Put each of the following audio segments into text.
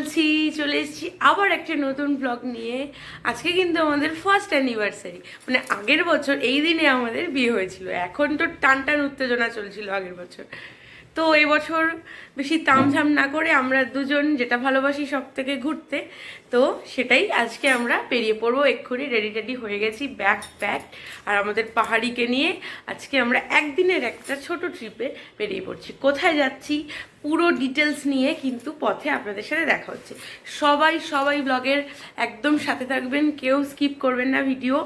বলছি, চলে এসেছি আবার একটা নতুন ব্লগ নিয়ে। আজকে কিন্তু আমাদের ফার্স্ট অ্যানিভার্সারি, মানে আগের বছর এই দিনে আমাদের বিয়ে হয়েছিল। এখন তো টান টান উত্তেজনা চলছিল আগের বছর। তো এবছর বেশি তামঝাম না করে আমরা দুজন যেটা ভালোবাসি সব থেকে ঘুরতে, তো সেটাই আজকে আমরা বেরিয়ে পড়বো। এক্ষুনি রেডি টেডি হয়ে গেছি, ব্যাগ প্যাক আর আমাদের পাহাড়িকে নিয়ে আজকে আমরা একদিনের একটা ছোট ট্রিপে বেরিয়ে পড়ছি। কোথায় যাচ্ছি পুরো ডিটেলস নিয়ে কিন্তু পথে আপনাদের সাথে দেখা হচ্ছে। সবাই ব্লগের একদম সাথে থাকবেন, কেউ স্কিপ করবেন না ভিডিও,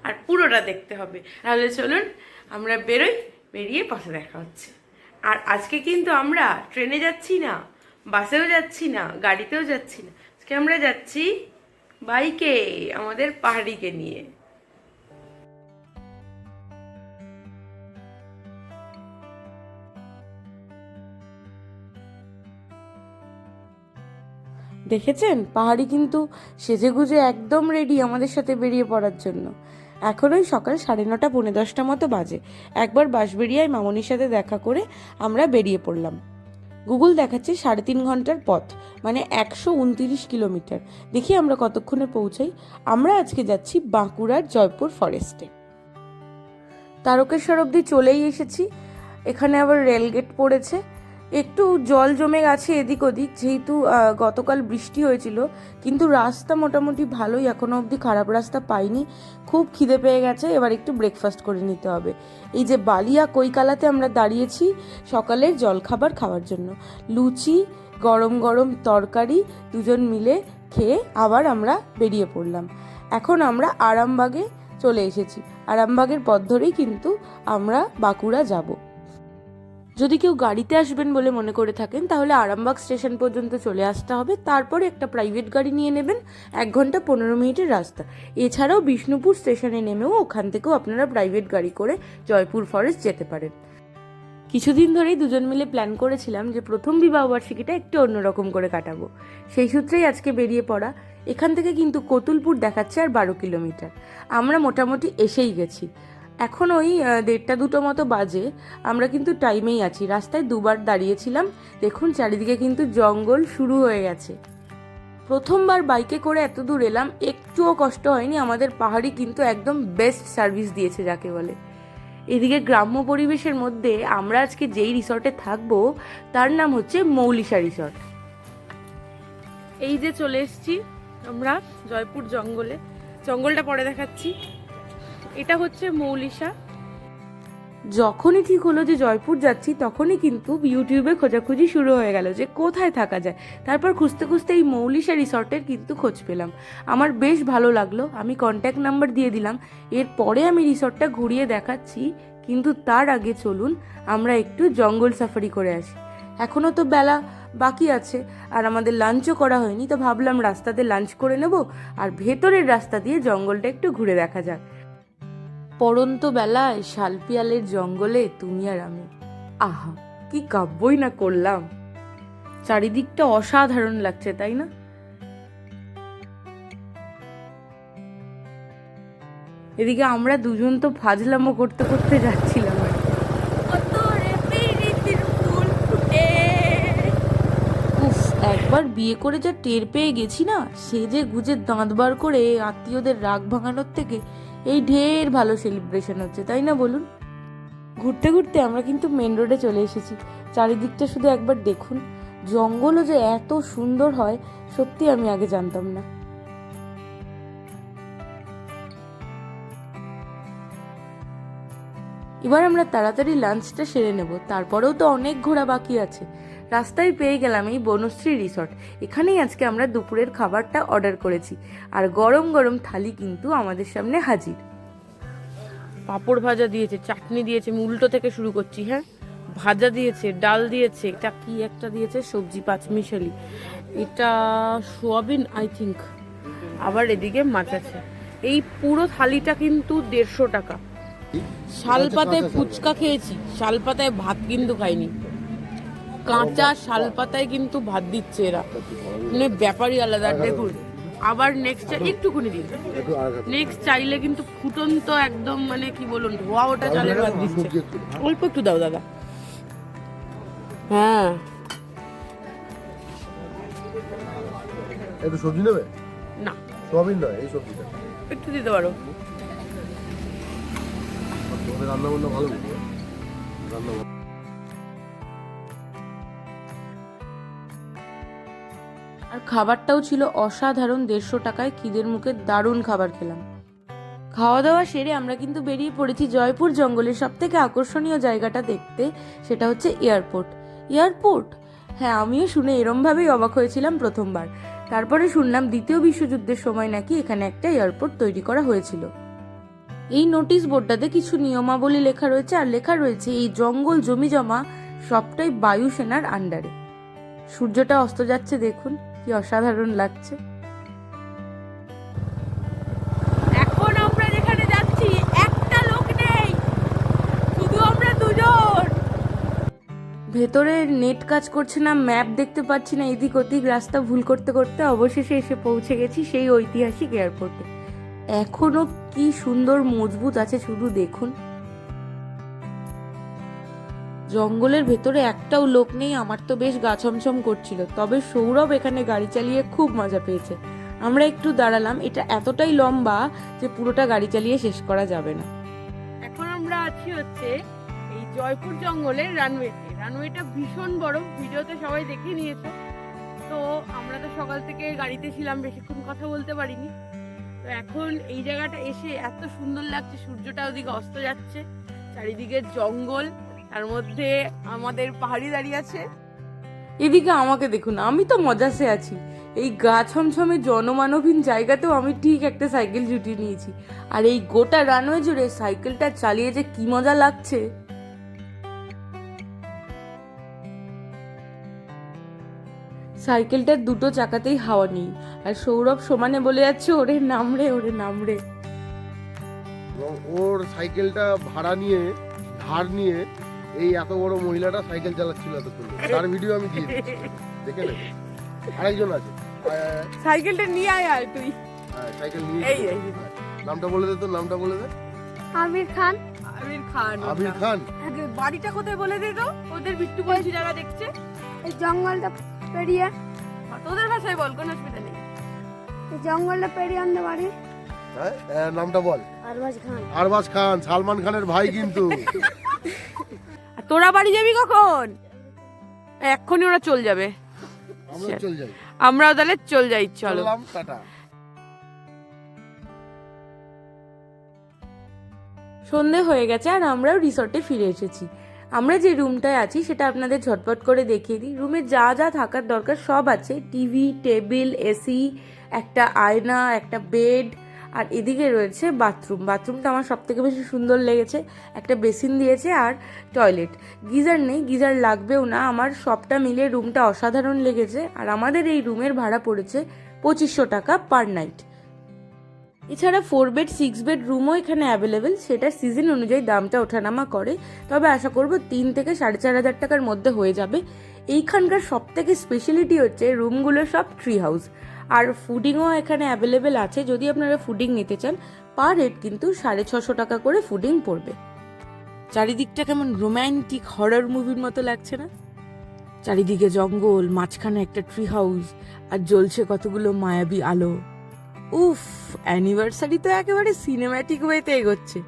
আর পুরোটা দেখতে হবে। তাহলে চলুন আমরা বেরোই, বেরিয়ে পথে দেখা হচ্ছে। আর আজকে কিন্তু আমরা ট্রেনে যাচ্ছি না, বাসেও যাচ্ছি না, গাড়িতেও যাচ্ছি না, আজকে আমরা যাচ্ছি বাইকে, আমাদের পাহাড়িকে নিয়ে। দেখেছেন পাহাড়ি কিন্তু সেজেগুজে একদম রেডি আমাদের সাথে বেরিয়ে পড়ার জন্য। এখন ওই সকাল 9:30 পৌনে 10টা মতো বাজে। একবার বাঁশবেড়িয়ায় মামনির সাথে দেখা করে আমরা বেরিয়ে পড়লাম। গুগল দেখাচ্ছে 3.5 ঘন্টার পথ, মানে 129 কিলোমিটার। দেখি আমরা কতক্ষণে পৌঁছাই। আমরা আজকে যাচ্ছি বাঁকুড়ার জয়পুর ফরেস্টে। তারকেশ্বর অবধি চলেই এসেছি। এখানে আবার রেলগেট পড়েছে, একটু জল জমে গেছে এদিক ওদিক, যেহেতু গতকাল বৃষ্টি হয়েছিল। কিন্তু রাস্তা মোটামুটি ভালোই, এখনো অবধি খারাপ রাস্তা পাইনি। খুব খিদে পেয়ে গেছে, এবার একটু ব্রেকফাস্ট করে নিতে হবে। এই যে বালিয়া কৈকালাতে আমরা দাঁড়িয়েছি সকালের জলখাবার খাওয়ার জন্য। লুচি, গরম গরম তরকারি দুজন মিলে খেয়ে আবার আমরা বেরিয়ে পড়লাম। এখন আমরা আরামবাগে চলে এসেছি। আরামবাগের পথ ধরেই কিন্তু আমরা বাঁকুড়া যাব। যদি কেউ গাড়িতে আসবেন বলে মনে করে থাকেন তাহলে আরামবাগ স্টেশন পর্যন্ত চলে আসতে হবে, তারপরে একটা প্রাইভেট গাড়ি নিয়ে নেবেন। 1 ঘন্টা 15 মিনিটের রাস্তা। এছাড়াও বিষ্ণুপুর স্টেশনে নেমেও ওখান থেকেও আপনারা প্রাইভেট গাড়ি করে জয়পুর ফরেস্ট যেতে পারেন। কিছুদিন ধরেই দুজন মিলে প্ল্যান করেছিলাম যে প্রথম বিবাহবার্ষিকীটা একটু অন্যরকম করে কাটাবো। সেই সূত্রেই আজকে বেরিয়ে পড়া। এখান থেকে কিন্তু কতুলপুর দেখাচ্ছে আর 12 কিলোমিটার। আমরা মোটামুটি এসেই গেছি। এখন ওই 1:30-2টো মতো বাজে। আমরা কিন্তু টাইমেই আছি। রাস্তায় দুবার দাঁড়িয়েছিলাম। দেখুন চারিদিকে কিন্তু জঙ্গল শুরু হয়ে গেছে। প্রথমবার বাইকে করে এত দূর এলাম, একটুও কষ্ট হয়নি। আমাদের পাহাড়ি কিন্তু একদম বেস্ট সার্ভিস দিয়েছে যাকে বলে। এদিকে গ্রাম্য পরিবেশের মধ্যে আমরা আজকে যেই রিসর্টে থাকবো তার নাম হচ্ছে মৌলিশা রিসর্ট। এই যে চলে এসেছি আমরা জয়পুর জঙ্গলে। জঙ্গলটা পরে দেখাচ্ছি। এটা হচ্ছে মৌলিশা। যখনই ঠিক হলো যে জয়পুর যাচ্ছি তখনই কিন্তু ইউটিউবে খোঁজাখুঁজি শুরু হয়ে গেল যে কোথায় থাকা যায়। তারপর খুঁজতে খুঁজতে এই মৌলিশা রিসর্টের কিন্তু খোঁজ পেলাম। আমার বেশ ভালো লাগলো। আমি কন্ট্যাক্ট নাম্বার দিয়ে দিলাম। এরপরে আমি রিসর্টটা ঘুরিয়ে দেখাচ্ছি, কিন্তু তার আগে চলুন আমরা একটু জঙ্গল সাফারি করে আসি। এখনও তো বেলা বাকি আছে আর আমাদের লাঞ্চও করা হয়নি, তো ভাবলাম রাস্তাতে লাঞ্চ করে নেব আর ভেতরের রাস্তা দিয়ে জঙ্গলটা একটু ঘুরে দেখা যাক। পড়ন্ত বেলায় শালপিয়ালের জঙ্গলে তুমি আর আমি, আহা কি কাব্যই না করলাম। চারিদিকটা অসাধারণ লাগছে, তাই না? এদিকে আমরা দুজন তো ফাজলামো করতে করতে যাচ্ছিলাম। উফ, একবার বিয়ে করে যা টের পেয়ে গেছি না, সেজে গুজে দাঁত বার করে আত্মীয়দের রাগ ভাঙানোর থেকে এই ঢের ভালো সেলিব্রেশন হচ্ছে, তাই না বলুন? ঘুরতে ঘুরতে আমরা কিন্তু মেন রোডে চলে এসেছি। চারিদিকটা শুধু একবার দেখুন। জঙ্গলও যে এত সুন্দর হয় সত্যি আমি আগে জানতাম না। এবার আমরা তাড়াতাড়ি লাঞ্চটা সেরে নেব, তারপরেও তো অনেক ঘোরা বাকি আছে। রাস্তায় পেয়ে গেলাম এই বনশ্রী রিসর্ট। এখানেই আজকে আমরা দুপুরের খাবারটা অর্ডার করেছি, আর গরম গরম থালি কিন্তু আমাদের সামনে হাজির। পাঁপড় ভাজা দিয়েছে, চাটনি দিয়েছে, আমি উল্টো থেকে শুরু করছি। হ্যাঁ, ভাজা দিয়েছে, ডাল দিয়েছে, এটা কি একটা দিয়েছে সবজি পাঁচমিশালি, এটা সোয়াবিন আই থিঙ্ক, আবার এদিকে মাছ আছে। এই পুরো থালিটা কিন্তু 150 টাকা। শালপাতায় ফুচকা খেয়েছি, শালপাতায় ভাত কিন্তু খাইনি। কাঁচা শালপাতায় কিন্তু ভাত দিচ্ছে এরা, মানে ব্যাপারই আলাদা। দেখুন আবার নেক্সট একটুকুনি দিন, নেক্সট চাইলে কিন্তু ফুটন্ত একদম মানে কি বলুন ধোয়া ওটা চালের ভাত দিচ্ছে। অল্প একটু দাও দাদা। হ্যাঁ একটু সবজি নেবে? না, সোয়াবিন নয়, এই সবজিটা একটু দিতে পারো। তোমাদের রান্না বান্না ভালো বুঝো, রান্না ভালো। আর খাবারটাও ছিল অসাধারণ। 150 টাকায় খিদের মুখে দারুণ খাবার খেলাম। খাওয়া দাওয়া সেরে আমরা কিন্তু বেরিয়ে পড়েছি জয়পুর জঙ্গলের সব থেকে আকর্ষণীয় জায়গাটা দেখতে, সেটা হচ্ছে এয়ারপোর্ট। এয়ারপোর্ট, হ্যাঁ, আমিও শুনে এরমভাবেই অবাক হয়েছিলাম প্রথমবার। তারপরে শুনলাম দ্বিতীয় বিশ্বযুদ্ধের সময় নাকি এখানে একটা এয়ারপোর্ট তৈরি করা হয়েছিল। এই নোটিশ বোর্ডটাতে কিছু নিয়মাবলী লেখা রয়েছে, আর লেখা রয়েছে এই জঙ্গল জমি জমা সবটাই বায়ুসেনার আন্ডারে। সূর্যটা অস্ত যাচ্ছে, দেখুন কি অসাধারণ লাগছে। এখন আমরা যেখানে যাচ্ছি একটা লোক নেই, শুধু আমরা দুজন। ভেতরে নেট কাজ করছে না, ম্যাপ দেখতে পাচ্ছি না, এদিক ওদিক রাস্তা ভুল করতে করতে অবশেষে এসে পৌঁছে গেছি সেই ঐতিহাসিক এয়ারপোর্টে। এখনো কি সুন্দর মজবুত আছে শুধু দেখুন। জঙ্গলের ভেতরে একটাও লোক নেই, আমার তো বেশ গা ছমছম করছিল। তবে সৌরভ এখানে গাড়ি চালিয়ে খুব মজা পেয়েছে। আমরা একটু দাঁড়ালাম, এটা এতটাই লম্বা যে পুরোটা গাড়ি চালিয়ে শেষ করা যাবে না। এখন আমরা আছি হচ্ছে এই জয়পুর জঙ্গলের রানওয়েতে। রানওয়েটা ভীষণ বড়, ভিডিওতে সবাই দেখে নিয়েছে। তো আমরা তো সকাল থেকে গাড়িতে ছিলাম, বেশিক্ষণ কথা বলতে পারিনি। তো এখন এই জায়গাটা এসে এত সুন্দর লাগছে, সূর্যটা ওদিকে অস্ত যাচ্ছে, চারিদিকে জঙ্গল, তার মধ্যে আমাদের পাহাড়ি দাঁড়িয়ে আছে। এদিকে আমাকে দেখুন, আমি তো মজাসে আছি। এই গা ছমছমে জনমানবহীন জায়গাতেও আমি ঠিক একটা সাইকেল জুটিয়ে নিয়েছি, আর এই গোটা রানওয়ে জুড়ে সাইকেলটা চালিয়ে যে কি মজা লাগছে। সাইকেলটার দুটো চাকাতেই হাওয়া নেই, আর সৌরভ সমানে বলে যাচ্ছে ওরে নামরে, ওরে নামরে। এবং ওর সাইকেলটা ভাড়া নিয়ে, ধার নিয়ে, এই এত বড় মহিলাটা সাইকেল চালাচ্ছিল এতক্ষণ। তার ভিডিও আমি দিয়ে দিচ্ছি, দেখে নেবে। আরেকজন আছে, সাইকেলটা নিয়ে আয় আর তুই। সাইকেল নিয়ে। এই নামটা বলে দে, তো নামটা বলে দে। আমির খান। আমির খান। আমির খান। বাড়িটা কোথায় বলে দে তো, ওদের বিট্টু বলছি যারা দেখছে। এই জঙ্গলটা পেরিয়ে, তোদের ভাষায় বল, কোনো অসুবিধা নেই। এই জঙ্গলটা পেরিয়ে আমাদের বাড়ি। হ্যাঁ, নামটা বল। আরবাজ খান। আরবাজ খান, সালমান খানের ভাই কিন্তু। আর তোরা বাড়ি যাবি কখন? এক্ষুনি ওরা চল যাবে, আমরা চল যাই। আমরাও তাহলে চল যাই, চলো। টাটা। সন্ধে হয়ে গেছে আর আমরাও রিসর্টে ফিরে এসেছি। আমরা যে রুমটায় আছি সেটা আপনাদের ঝটপট করে দেখিয়ে দিই। রুমে যা যা থাকার দরকার সব আছে, টিভি, টেবিল, এসি, একটা আয়না, একটা বেড, আর এদিকে রয়েছে বাথরুম। বাথরুমটা আমার সব থেকে বেশি সুন্দর লেগেছে, একটা বেসিন দিয়েছে আর টয়লেট। গিজার নেই, গিজার লাগবেও না। আমার সবটা মিলিয়ে রুমটা অসাধারণ লেগেছে। আর আমাদের এই রুমের ভাড়া পড়েছে 2500 টাকা পার নাইট। এছাড়া 4 বেড 6 বেড রুমও এখানে অ্যাভেলেবেল, সেটা সিজন অনুযায়ী দামটা ওঠানামা করে। তবে আশা করব 3 থেকে 4500 টাকার মধ্যে হয়ে যাবে। এইখানকার সব থেকে স্পেশালিটি হচ্ছে রুমগুলো সব ট্রি হাউস, আর ফুডিংও এখানে অ্যাভেলেবেল আছে। যদি আপনারা ফুডিং নিতে চান, পার হেড কিন্তু 650 টাকা করে ফুডিং পড়বে। চারিদিকটা কেমন রোম্যান্টিক হরর মুভির মতো লাগছে না? চারিদিকে জঙ্গল, মাঝখানে একটা ট্রি হাউস, আর জ্বলছে কতগুলো মায়াবী আলো। উফ, অ্যানিভার্সারি তো একেবারে সিনেম্যাটিক ওয়েতে এগোচ্ছে।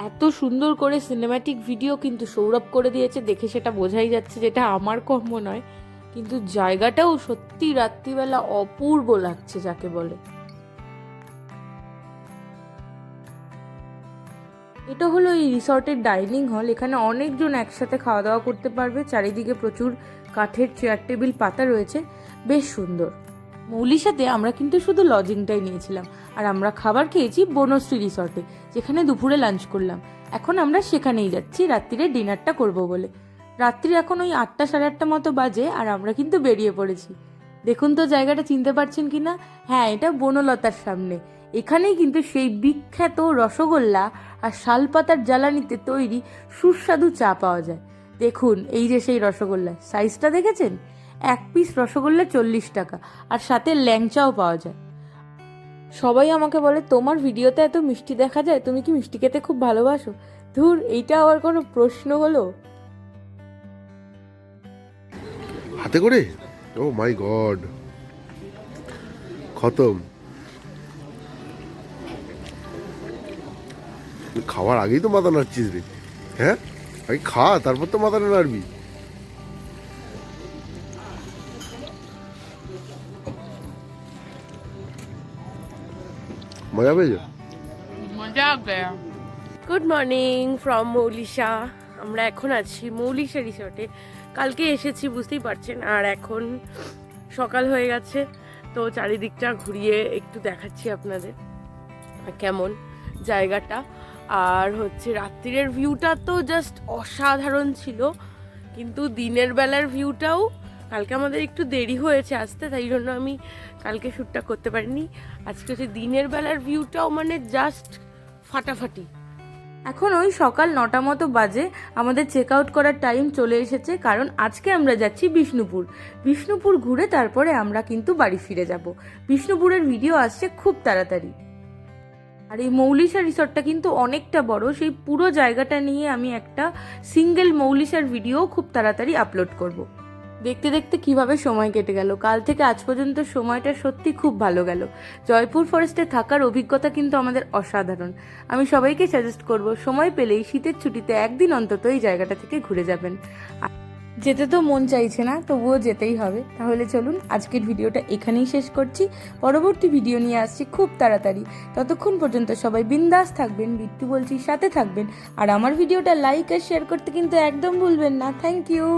এত সুন্দর করে সিনেম্যাটিক ভিডিও কিন্তু সৌরভ করে দিয়েছে, দেখে সেটা বোঝাই যাচ্ছে যেটা আমার কর্ম নয়। কিন্তু জায়গাটাও সত্যি রাত্রিবেলা অপূর্ব লাগছে যাকে বলে। এটা হলো এই রিসর্টের ডাইনিং হল। এখানে অনেকজন একসাথে খাওয়া দাওয়া করতে পারবে। চারিদিকে প্রচুর কাঠের চেয়ার টেবিল পাতা রয়েছে, বেশ সুন্দর। মৌলির সাথে আমরা কিন্তু শুধু লজিংটাই নিয়েছিলাম, আর আমরা খাবার খেয়েছি বনশ্রী রিসর্টে, যেখানে দুপুরে লাঞ্চ করলাম। এখন আমরা সেখানেই যাচ্ছি রাত্রিরে ডিনারটা করব বলে। রাত্রি এখন ওই 8টা সাড়ে 8টা মতো বাজে আর আমরা কিন্তু বেরিয়ে পড়েছি। দেখুন তো জায়গাটা চিনতে পারছেন কি না? হ্যাঁ, এটা বনলতার সামনে। এখানেই কিন্তু সেই বিখ্যাত রসগোল্লা আর শালপাতার জ্বালানিতে তৈরি সুস্বাদু চা পাওয়া যায়। দেখুন এই যে সেই রসগোল্লা, সাইজটা দেখেছেন? 1 পিস রসগোল্লা 40 টাকা, আর সাথে ল্যাংচাও পাওয়া যায়। সবাই আমাকে বলে তোমার ভিডিওতে এত মিষ্টি দেখা যায়, তুমি কি মিষ্টি খেতে খুব ভালোবাসো? ধুর, এইটা আবার কোনো প্রশ্ন হলো? হাতে করে, ও মাই গড, খতম। খাওয়ার আগেই তো মাথা নাড়ছিস রে। হ্যাঁ, আগে খা, তারপর তো মাথাটা নাড়বি। মজা পেয়েছো? Good morning from Moulisha. আমরা এখন আছি মৌলিশা রিসর্টে। কালকে এসেছি বুঝতেই পারছেন, আর এখন সকাল হয়ে গেছে। তো চারিদিকটা ঘুরিয়ে একটু দেখাচ্ছি আপনাদের কেমন জায়গাটা। আর হচ্ছে রাত্রিরের ভিউটা তো জাস্ট অসাধারণ ছিল, কিন্তু দিনের বেলার ভিউটাও, কালকে আমাদের একটু দেরি হয়েছে আসতে, তাই জন্য আমি কালকে শ্যুটটা করতে পারিনি। আজকে হচ্ছে দিনের বেলার ভিউটাও মানে জাস্ট ফাটাফাটি। এখন ওই সকাল 9টা মতো বাজে, আমাদের চেক আউট করার টাইম চলে এসেছে, কারণ আজকে আমরা যাচ্ছি বিষ্ণুপুর। বিষ্ণুপুর ঘুরে তারপরে আমরা কিন্তু বাড়ি ফিরে যাব। বিষ্ণুপুরের ভিডিও আসছে খুব তাড়াতাড়ি। আর এই মৌলিশা রিসর্টটা কিন্তু অনেকটা বড়, সেই পুরো জায়গাটা নিয়ে আমি একটা সিঙ্গেল মৌলিশার ভিডিও খুব তাড়াতাড়ি আপলোড করব। দেখতে দেখতে কিভাবে সময় কেটে গেল, কাল থেকে আজ পর্যন্ত সময়টা সত্যি খুব ভালো গেল। জয়পুর ফরেস্টে থাকার অভিজ্ঞতা কিন্তু আমাদের অসাধারণ। আমি সবাইকে সাজেস্ট করব, সময় পেলেই শীতের ছুটিতে একদিন অন্তত এই জায়গাটা থেকে ঘুরে যাবেন। যেতে তো মন চাইছে না, তবুও যেতেই হবে। তাহলে চলুন আজকের ভিডিওটা এখানেই শেষ করছি। পরবর্তী ভিডিও নিয়ে আসছি খুব তাড়াতাড়ি। ততক্ষণ পর্যন্ত সবাই বিন্দাস থাকবেন, বিট্টু বলছি, সাথে থাকবেন। আর আমার ভিডিওটা লাইক আর শেয়ার করতে কিন্তু একদম ভুলবেন না। Thank you.